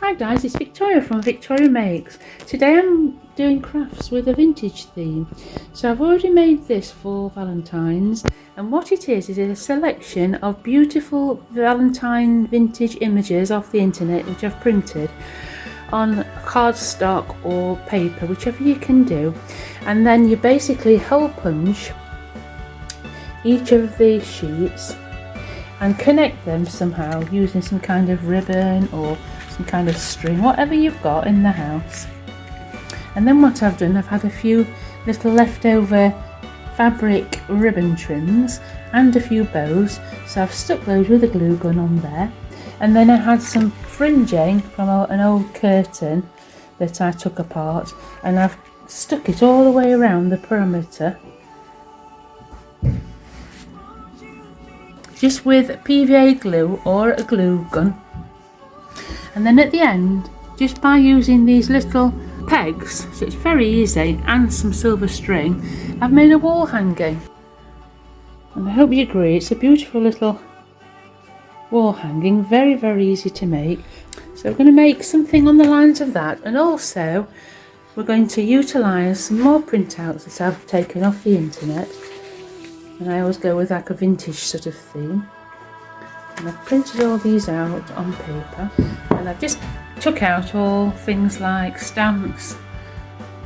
Hi guys, it's Victoria from Victoria Makes. Today I'm doing crafts with a vintage theme. So I've already made this for Valentines, and what it is a selection of beautiful Valentine vintage images off the internet which I've printed on cardstock or paper, whichever you can do, and then you basically hole punch each of the sheets and connect them somehow using some kind of ribbon or some kind of string, whatever you've got in the house. And then what I've done, I've had a few little leftover fabric ribbon trims and a few bows, so I've stuck those with a glue gun on there. And then I had some fringing from an old curtain that I took apart, and I've stuck it all the way around the perimeter, just with PVA glue or a glue gun. And then at the end, just by using these little pegs, so it's very easy, and some silver string, I've made a wall hanging. And I hope you agree, it's a beautiful little wall hanging, very, very easy to make. So we're going to make something on the lines of that, and also we're going to utilise some more printouts that I've taken off the internet. And I always go with like a vintage sort of theme. And I've printed all these out on paper, and I've just took out all things like stamps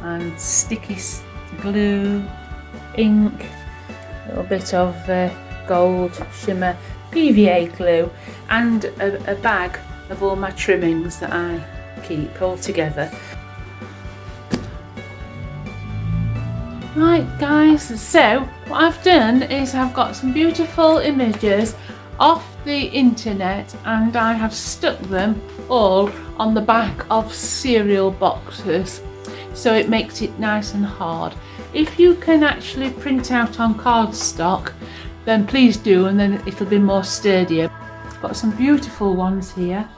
and sticky glue, ink, a little bit of gold shimmer, PVA glue, and a bag of all my trimmings that I keep all together. Right guys, so what I've done is I've got some beautiful images off the internet, and I have stuck them all on the back of cereal boxes, so it makes it nice and hard. If you can actually print out on cardstock, then please do, and then it'll be more sturdier. Got some beautiful ones here,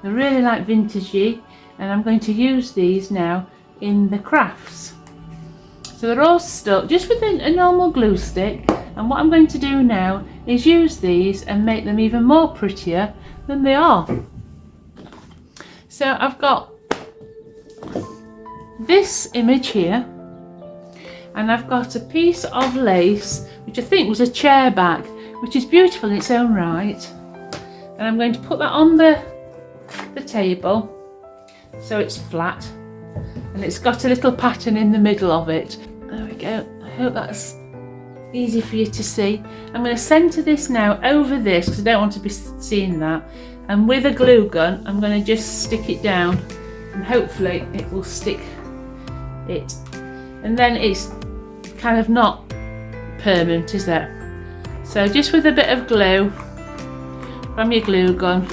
they're really like vintagey, and I'm going to use these now in the crafts. So they're all stuck just with a normal glue stick, and what I'm going to do now is use these and make them even more prettier than they are. So I've got this image here, and I've got a piece of lace which I think was a chair back, which is beautiful in its own right, and I'm going to put that on the table so it's flat, and it's got a little pattern in the middle of it. There we go, I hope that's easy for you to see. I'm going to centre this now over this because I don't want to be seeing that, and with a glue gun I'm going to just stick it down, and hopefully it will stick it, and then it's kind of not permanent, is it? So just with a bit of glue from your glue gun,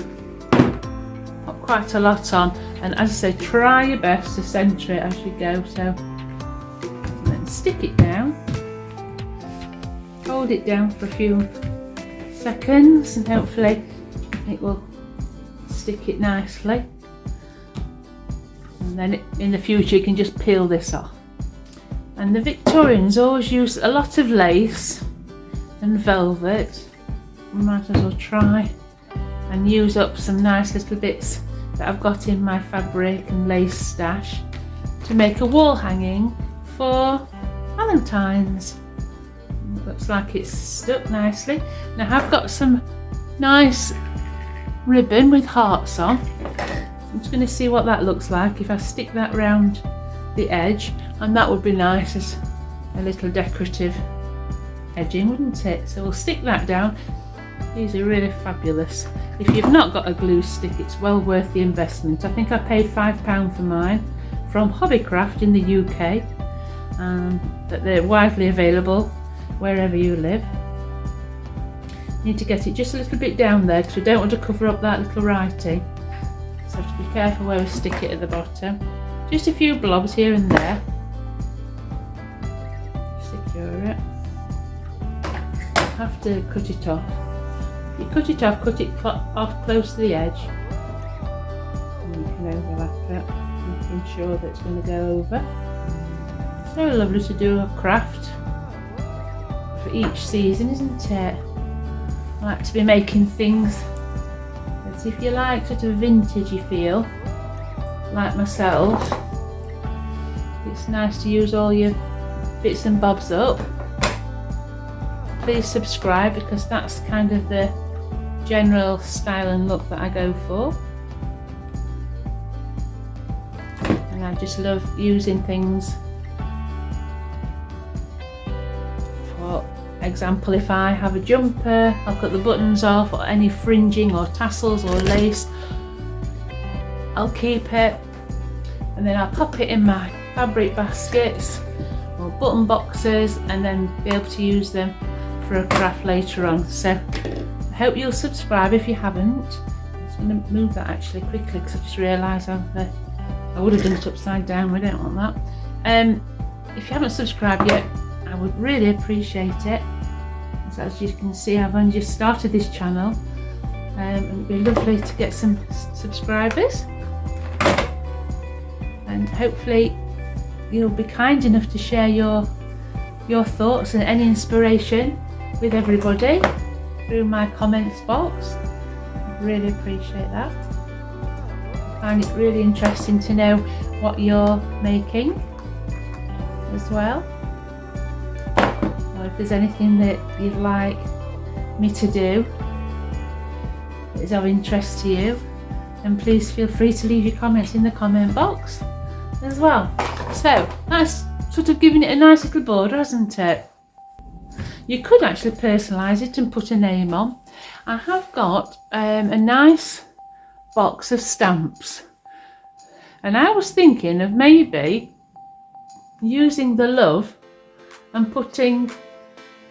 put quite a lot on, and as I say, try your best to centre it as you go. So and then stick it down, hold it down for a few seconds, and hopefully it will stick it nicely. And then in the future you can just peel this off. And the Victorians always use a lot of lace and velvet. We might as well try and use up some nice little bits that I've got in my fabric and lace stash to make a wall hanging for Valentines. Looks like it's stuck nicely. Now I've got some nice ribbon with hearts on. I'm just going to see what that looks like if I stick that round the edge, and that would be nice as a little decorative edging, wouldn't it? So we'll stick that down. These are really fabulous. If you've not got a glue stick, it's well worth the investment. I think I paid £5 for mine from Hobbycraft in the UK, but they're widely available wherever you live. Need to get it just a little bit down there because we don't want to cover up that little writing, so have to be careful where we stick it at the bottom. Just a few blobs here and there. Secure it. Have to cut it off. If you cut it off, cut it off close to the edge, and you can overlap it, making sure that it's going to go over. So lovely to do a craft for each season, isn't it? I like to be making things that, if you like, sort of vintagey feel, like myself, it's nice to use all your bits and bobs up. Please subscribe, because that's kind of the general style and look that I go for. And I just love using things. For example, if I have a jumper, I'll cut the buttons off, or any fringing or tassels or lace, I'll keep it, and then I'll pop it in my fabric baskets or button boxes, and then be able to use them for a craft later on. So I hope you'll subscribe if you haven't. I'm just going to move that actually quickly, because I just realised I would have done it upside down. We don't want that. If you haven't subscribed yet, I would really appreciate it. So as you can see, I've only just started this channel, and it'd be lovely to get some subscribers, and hopefully you'll be kind enough to share your thoughts and any inspiration with everybody through my comments box. I really appreciate that. I find it really interesting to know what you're making as well, or if there's anything that you'd like me to do that is of interest to you, then please feel free to leave your comments in the comment box as well. So that's sort of giving it a nice little border, hasn't it? You could actually personalise it and put a name on. I have got a nice box of stamps, and I was thinking of maybe using the love and putting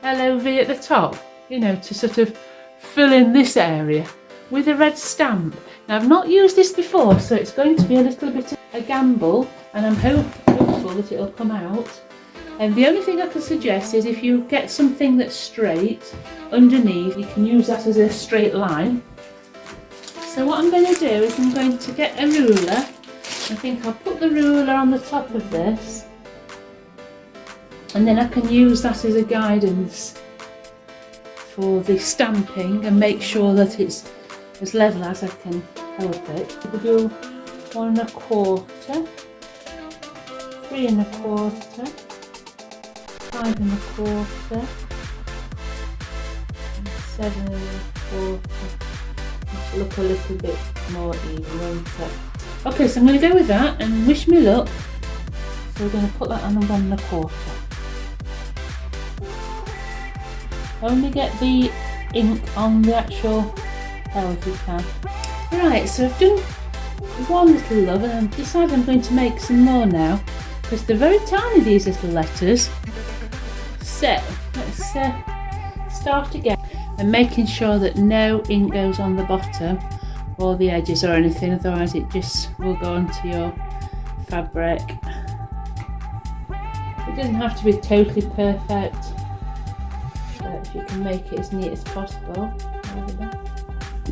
LOV at the top, you know, to sort of fill in this area with a red stamp. Now, I've not used this before, so it's going to be a little bit of a gamble, and I'm hopeful that it'll come out. And the only thing I can suggest is, if you get something that's straight underneath, you can use that as a straight line. So what I'm going to do is I'm going to get a ruler. I think I'll put the ruler on the top of this, and then I can use that as a guidance for the stamping and make sure that it's as level as I can help it. We'll do 1 1/4, 3 1/4, 5 1/4, and 7 1/4. Look a little bit more even, won't it? Okay, so I'm going to go with that, and wish me luck. So we're going to put that on a 1 1/4. Only get the ink on the actual hell if you can. Right, so I've done one little love, and I've decided I'm going to make some more now, because they're very tiny, these little letters. So let's start again, and making sure that no ink goes on the bottom or the edges or anything, otherwise it just will go onto your fabric. It doesn't have to be totally perfect, but if you can make it as neat as possible.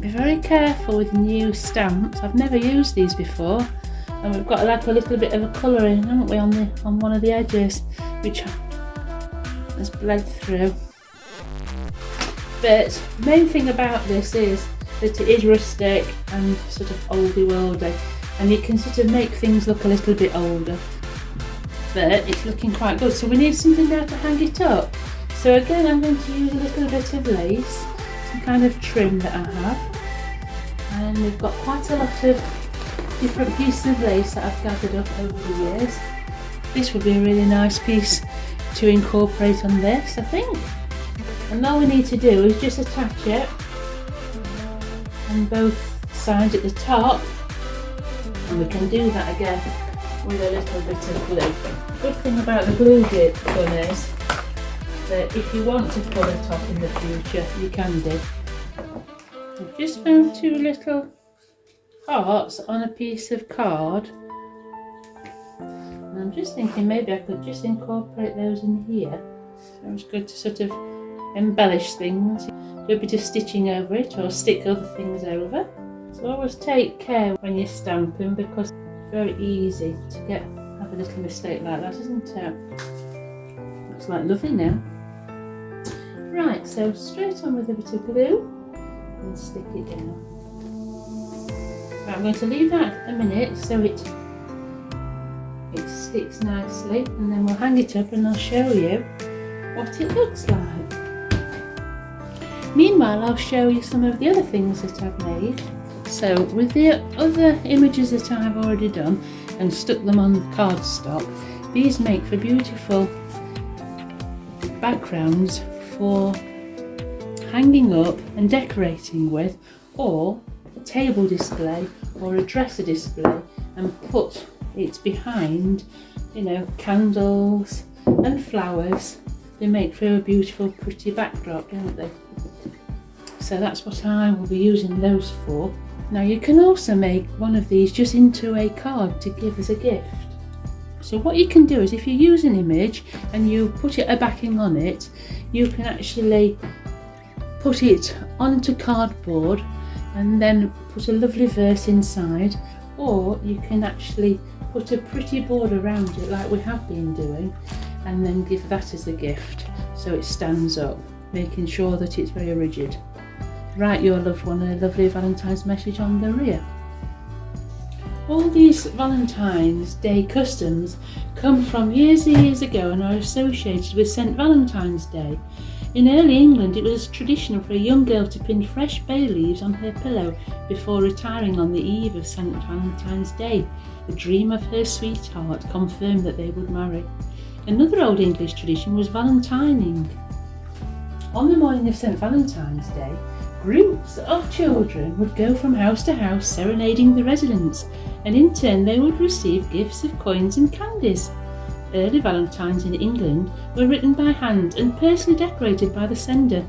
Be very careful with new stamps. I've never used these before, and we've got like a little bit of a colouring, haven't we, on one of the edges, which has bled through. But the main thing about this is that it is rustic and sort of oldie worldy, and you can sort of make things look a little bit older, but it's looking quite good. So we need something now to hang it up. So again, I'm going to use a little bit of lace, some kind of trim that I have, and we've got quite a lot of different pieces of lace that I've gathered up over the years. This would be a really nice piece to incorporate on this, I think. And all we need to do is just attach it on both sides at the top, and we can do that again with a little bit of glue. The good thing about the glue gun is that if you want to pull it off in the future, you can do. I've just found 2 little hearts on a piece of card, and I'm just thinking maybe I could just incorporate those in here. Sounds good to sort of embellish things, do a bit of stitching over it, or stick other things over. So always take care when you're stamping, because it's very easy to have a little mistake like that, isn't it? Looks like lovely now. Right, so straight on with a bit of glue and stick it down. Right, I'm going to leave that a minute so it sticks nicely, and then we'll hang it up and I'll show you what it looks like. Meanwhile, I'll show you some of the other things that I've made. So with the other images that I've already done and stuck them on cardstock, these make for beautiful backgrounds for hanging up and decorating with, or a table display or a dresser display, and put it behind, you know, candles and flowers. They make for a beautiful, pretty backdrop, don't they? So that's what I will be using those for. Now you can also make one of these just into a card to give as a gift. So what you can do is, if you use an image and you put a backing on it, you can actually put it onto cardboard and then put a lovely verse inside, or you can actually put a pretty border around it like we have been doing, and then give that as a gift so it stands up, making sure that it's very rigid. Write your loved one a lovely Valentine's message on the rear. All these Valentine's Day customs come from years and years ago and are associated with St. Valentine's Day. In early England, it was traditional for a young girl to pin fresh bay leaves on her pillow before retiring on the eve of St. Valentine's Day. The dream of her sweetheart confirmed that they would marry. Another old English tradition was Valentining. On the morning of St. Valentine's Day, groups of children would go from house to house serenading the residents, and in turn they would receive gifts of coins and candies. Early Valentines in England were written by hand and personally decorated by the sender.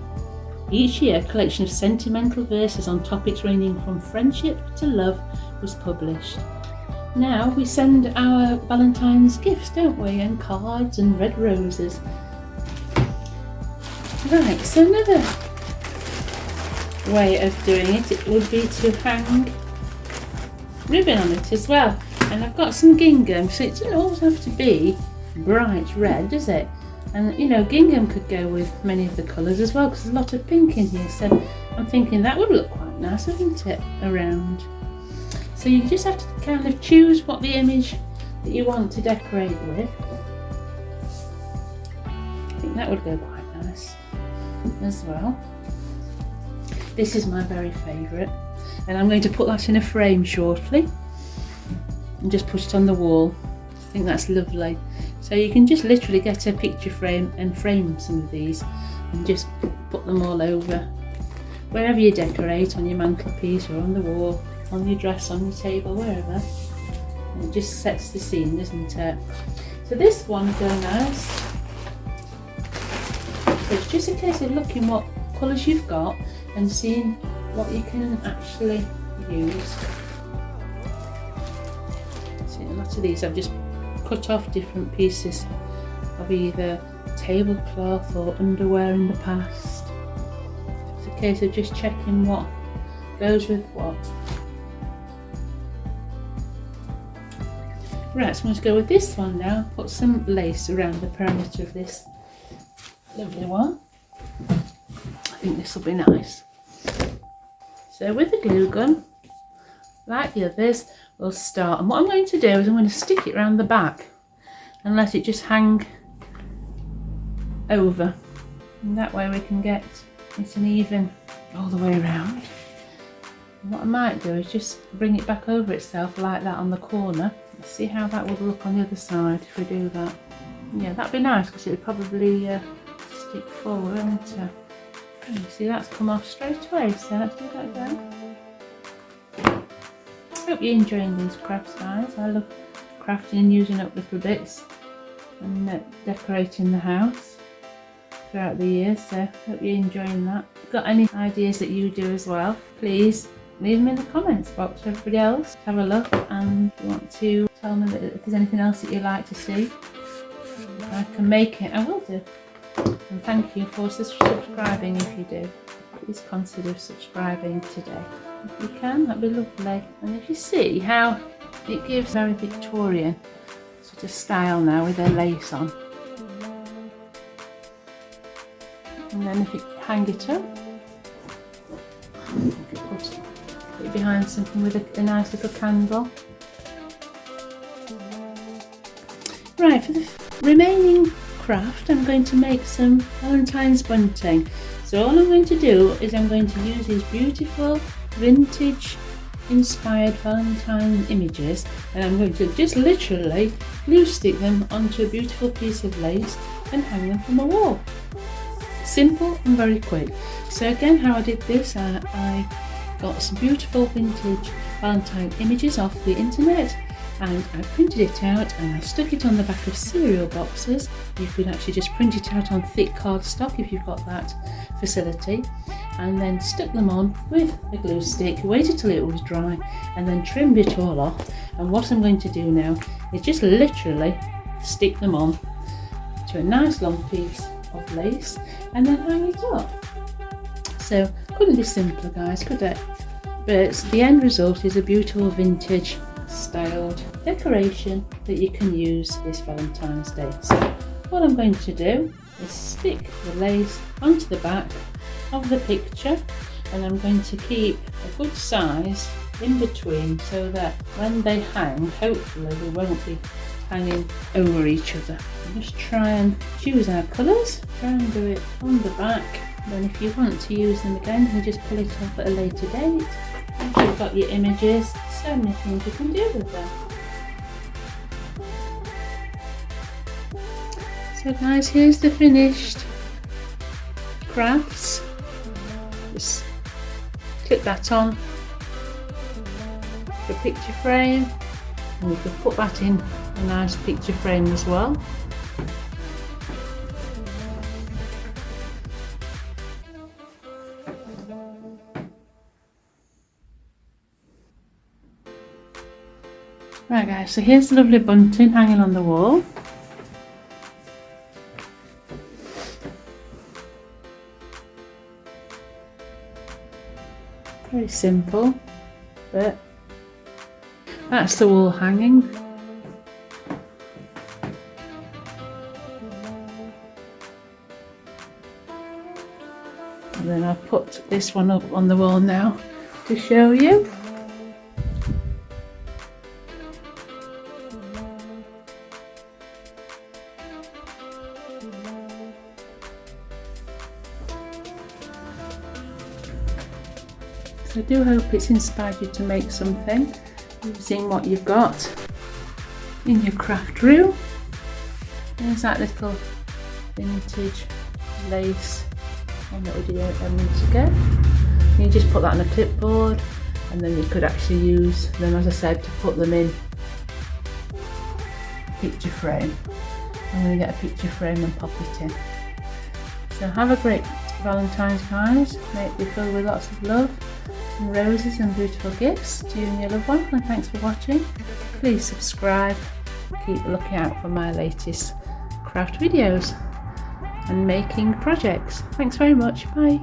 Each year, a collection of sentimental verses on topics ranging from friendship to love was published. Now we send our Valentine's gifts, don't we, and cards and red roses. Right, so another way of doing it would be to hang ribbon on it as well. And I've got some gingham, so it doesn't always have to be bright red, does it? And you know, gingham could go with many of the colours as well, because there's a lot of pink in here, so I'm thinking that would look quite nice, wouldn't it, around? So you just have to kind of choose what the image that you want to decorate with. I think that would go quite nice as well. This is my very favourite, and I'm going to put that in a frame shortly and just put it on the wall. I think that's lovely. So you can just literally get a picture frame and frame some of these and just put them all over wherever you decorate, on your mantelpiece or on the wall, on your dress, on your table, wherever. And it just sets the scene, doesn't it? So this one go nice. So it's just a case of looking what colours you've got and seeing what you can actually use. See, a lot of these I've just cut off different pieces of either tablecloth or underwear in the past. It's a case of just checking what goes with what. Right, so I'm going to go with this one now. Put some lace around the perimeter of this lovely one. I think this will be nice. So with the glue gun, like the others, we'll start. And what I'm going to do is I'm going to stick it around the back and let it just hang over. And that way we can get it an even all the way around. And what I might do is just bring it back over itself like that on the corner. Let's see how that would look on the other side if we do that. Yeah, that'd be nice because it would probably stick forward, wouldn't it? You see that's come off straight away, so let's do that again. Hope you're enjoying these crafts, guys. I love crafting and using up little bits and decorating the house throughout the year, so hope you're enjoying that. If you've got any ideas that you do as well, please leave them in the comments box for everybody else. Have a look, and if you want to tell me that if there's anything else that you'd like to see, I can make it, I will do. And thank you for subscribing if you do. Please consider subscribing today. If you can, that'd be lovely. And if you see how it gives very Victorian sort of style now with their lace on. And then if you hang it up, you can put put it behind something with a nice little candle. Right, for the remaining craft, I'm going to make some Valentine's bunting. So all I'm going to do is I'm going to use these beautiful vintage inspired Valentine images, and I'm going to just literally glue stick them onto a beautiful piece of lace and hang them from a wall. Simple and very quick. So again, how I did this, I got some beautiful vintage Valentine images off the internet, and I printed it out and I stuck it on the back of cereal boxes. You could actually just print it out on thick cardstock if you've got that facility, and then stuck them on with a glue stick, waited till it was dry, and then trimmed it all off. And what I'm going to do now is just literally stick them on to a nice long piece of lace and then hang it up. So couldn't be simpler, guys, could it? But the end result is a beautiful vintage styled decoration that you can use this Valentine's Day. So what I'm going to do is stick the lace onto the back of the picture, and I'm going to keep a good size in between so that when they hang, hopefully they won't be hanging over each other. Just try and choose our colours, try and do it on the back. Then if you want to use them again, you can just pull it off at a later date. Once you've got your images, so many things you can do with them. So guys, here's the finished crafts. Just clip that on the picture frame, and you can put that in a nice picture frame as well. Right guys, so here's the lovely bunting hanging on the wall. Very simple, but that's the wall hanging. And then I'll put this one up on the wall now to show you. So I do hope it's inspired you to make something using what you've got in your craft room. There's that little vintage lace one that we did a minute ago. You just put that on a clipboard, and then you could actually use them, as I said, to put them in a picture frame. I'm going to get a picture frame and pop it in. So have a great Valentine's, guys. May it be filled with lots of love and roses and beautiful gifts to you and your loved one. And thanks for watching. Please subscribe. Keep looking out for my latest craft videos and making projects. Thanks very much. Bye.